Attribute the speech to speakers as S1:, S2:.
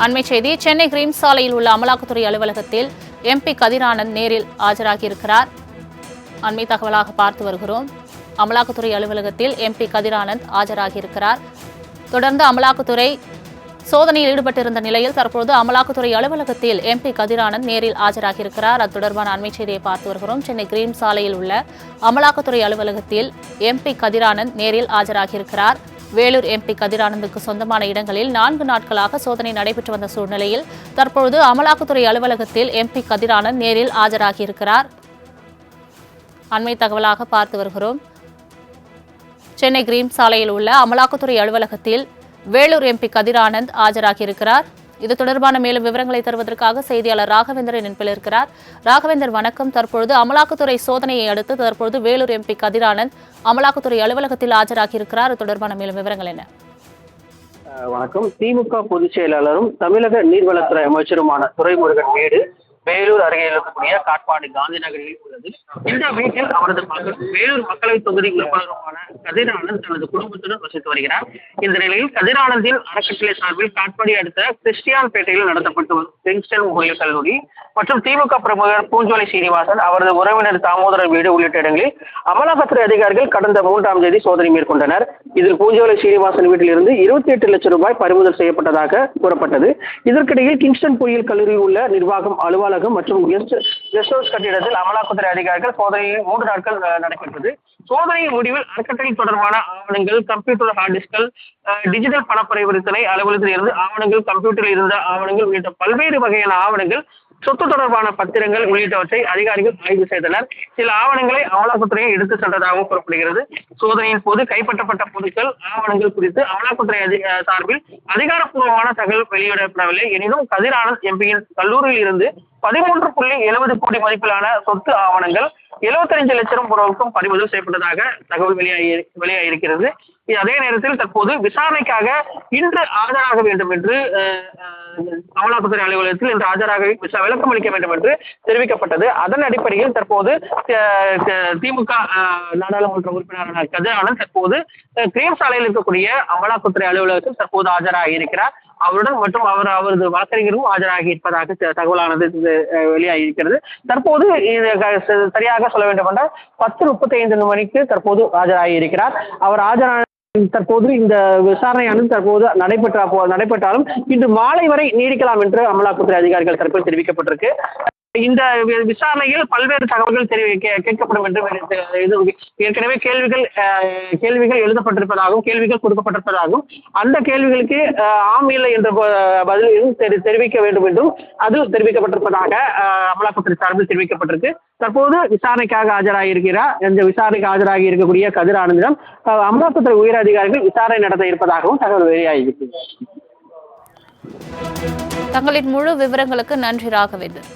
S1: அண்மை செய்தி சென்னை கிரீம்ஸ் சாலையில் உள்ள அமலாக்கத்துறை அலுவலகத்தில் எம்பி கதிர் ஆனந்த் நேரில் ஆஜராகியிருக்கிறார். அண்மை தகவலாக பார்த்து வருகிறோம். அமலாக்கத்துறை அலுவலகத்தில் எம்பி கதிர் ஆனந்த் ஆஜராகியிருக்கிறார். தொடர்ந்து அமலாக்கத்துறை சோதனையில் ஈடுபட்டிருந்த நிலையில் தற்போது அமலாக்கத்துறை அலுவலகத்தில் எம்பி கதிர் ஆனந்த் நேரில் ஆஜராகியிருக்கிறார். அது தொடர்பான அண்மை செய்தியை பார்த்து வருகிறோம். சென்னை கிரீம்ஸ் சாலையில் உள்ள அமலாக்கத்துறை அலுவலகத்தில் எம்பி கதிர் ஆனந்த் நேரில் ஆஜராகியிருக்கிறார். வேலூர் எம்பி கதிர் ஆனந்துக்கு சொந்தமான இடங்களில் 4 நாட்களாக சோதனை நடைபெற்று வந்த சூழ்நிலையில் தற்பொழுது அமலாக்கத்துறை அலுவலகத்தில் எம்பி கதிர் ஆனந்த் நேரில் ஆஜராகியிருக்கிறார். அண்மை தகவலாக பார்த்து வருகிறோம். சென்னை கிரீம்ஸ் சாலையில் உள்ள அமலாக்கத்துறை அலுவலகத்தில் வேலூர் எம்பி கதிர் ஆனந்த் ஆஜராகியிருக்கிறார். இது தொடர்பான மேலும் விவரங்களை தருவதற்காக செய்தியாளர் ராகவேந்தர் இணைப்பில் இருக்கிறார். ராகவேந்தர் வணக்கம். தற்பொழுது அமலாக்கத்துறை சோதனையை அடுத்து தற்பொழுது வேலூர் எம்பி கதிர் ஆனந்த் அமலாக்கத்துறை அலுவலகத்தில் ஆஜராகியிருக்கிறார். இது தொடர்பான மேலும் விவரங்கள் என்ன?
S2: வணக்கம். திமுக பொதுச் செயலாளரும் தமிழக நீர்வளத்துறை அமைச்சருமான துரைமுருகன் வீடு வேலூர் அருகே இருக்கக்கூடிய காட்பாடி காந்தி நகரில் உள்ளது. இந்த வீட்டில் அவரது மகள் வேலூர் மக்களவை தொகுதி உறுப்பினருமான கதிர் ஆனந்த் தனது குடும்பத்துடன் வசித்து வருகிறார். இந்த நிலையில் கதிர் ஆனந்தின் அறக்கட்டளை சார்பில் காட்பாடி அடுத்த கிறிஸ்டியான் பேட்டையில் நடத்தப்பட்டு வரும் கிங்ஸ்டன் பொறியியல் கல்லூரி மற்றும் திமுக பிரமுகர் பூஞ்சோலை சீனிவாசன் அவரது உறவினர் தாமோதரன் வீடு உள்ளிட்ட இடங்களில் அமலாக்கத்துறை அதிகாரிகள் கடந்த 3ஆம் தேதி சோதனை மேற்கொண்டனர். இதில் பூஞ்சோலை சீனிவாசன் வீட்டிலிருந்து 28 லட்சம் ரூபாய் பறிமுதல் செய்யப்பட்டதாக கூறப்பட்டது. இதற்கிடையில் கிங்ஸ்டன் பொறியியல் கல்லூரியில் உள்ள நிர்வாகம் அலுவலகம் மற்றும் கெஸ்ட் ஹவுஸ் கட்டிடத்தில் அமலாக்கத்துறை அதிகாரிகள் சோதனையில் 3 நாட்கள் நடைபெற்றது. சோதனையின் முடிவில் அறக்கட்டளை தொடர்பான ஆவணங்கள், கம்ப்யூட்டர் ஹார்ட் டிஸ்கள், டிஜிட்டல் பணப்பரிவர்த்தனை அலுவலகத்தில் இருந்து ஆவணங்கள், கம்ப்யூட்டரில் இருந்த ஆவணங்கள் உள்ளிட்ட பல்வேறு வகையான ஆவணங்கள், சொத்து தொடர்பான பத்திரங்கள் உள்ளிட்டவற்றை அதிகாரிகள் ஆய்வு செய்தனர். சில ஆவணங்களை அமலாக்கத்துறையை எடுத்து சென்றதாகவும் கூறப்படுகிறது. சோதனையின் போது கைப்பற்றப்பட்ட பொருட்கள், ஆவணங்கள் குறித்து அமலாக்கத்துறை சார்பில் அதிகாரப்பூர்வமான தகவல் வெளியிடப்படவில்லை. எனினும் கதிர் ஆனந்த் எம்பியின் கல்லூரியில் இருந்து 13.70 கோடி மதிப்பிலான சொத்து ஆவணங்கள் 75 லட்சம் ரூபாய்க்கும் பறிமுதல் செய்யப்பட்டதாக தகவல் வெளியாகியிருக்கிறது. அதே நேரத்தில் தற்போது விசாரணைக்காக இன்று ஆஜராக வேண்டும் என்று அமலாக்கத்துறை அலுவலகத்தில் இன்று ஆஜராக விளக்கம் அளிக்க வேண்டும் என்று தெரிவிக்கப்பட்டது. அதன் அடிப்படையில் தற்போது திமுக நாடாளுமன்ற உறுப்பினரான கதிர் ஆனந்த் தற்போது கிரீம் சாலையில் இருக்கக்கூடிய அமலாக்கத்துறை அலுவலகத்தில் தற்போது ஆஜராகி இருக்கிறார். அவருடன் மற்றும் அவரது வழக்கறிஞரும் ஆஜராகி இருப்பதாக தகவலானது வெளியாகி இருக்கிறது. தற்போது சரியாக சொல்ல வேண்டும் என்றால் 10:35 மணிக்கு தற்போது ஆஜராகி இருக்கிறார். அவர் ஆஜரான தற்போது இந்த விசாரணையானது தற்போது நடைபெற்றாலும் இன்று மாலை வரை நீடிக்கலாம் என்று அமலாக்கத்துறை அதிகாரிகள் தரப்பில் தெரிவிக்கப்பட்டிருக்கு. இந்த விசாரணையில் பல்வேறு தகவல்கள் கேட்கப்படும் என்று ஏற்கனவே கேள்விகள் எழுதப்பட்டிருப்பதாகவும் கேள்விகள் கொடுக்கப்பட்டிருப்பதாகவும் அந்த கேள்விகளுக்கு ஆம் இல்லை என்ற பதிலும் தெரிவிக்க வேண்டும் என்றும் அது தெரிவிக்கப்பட்டிருப்பதாக அமலாக்கத்துறை சார்பில் தெரிவிக்கப்பட்டிருக்கு. தற்போது விசாரணைக்காக ஆஜராகியிருக்கிறார். இந்த விசாரணைக்கு ஆஜராகி இருக்கக்கூடிய கதிர் ஆனந்திடம் அமலாக்கத்துறை உயர் அதிகாரிகள் விசாரணை நடத்த இருப்பதாகவும் தகவல் வெளியாகியிருக்கிறது.
S1: தங்களின் முழு விவரங்களுக்கு நன்றி ராகவேந்தர்.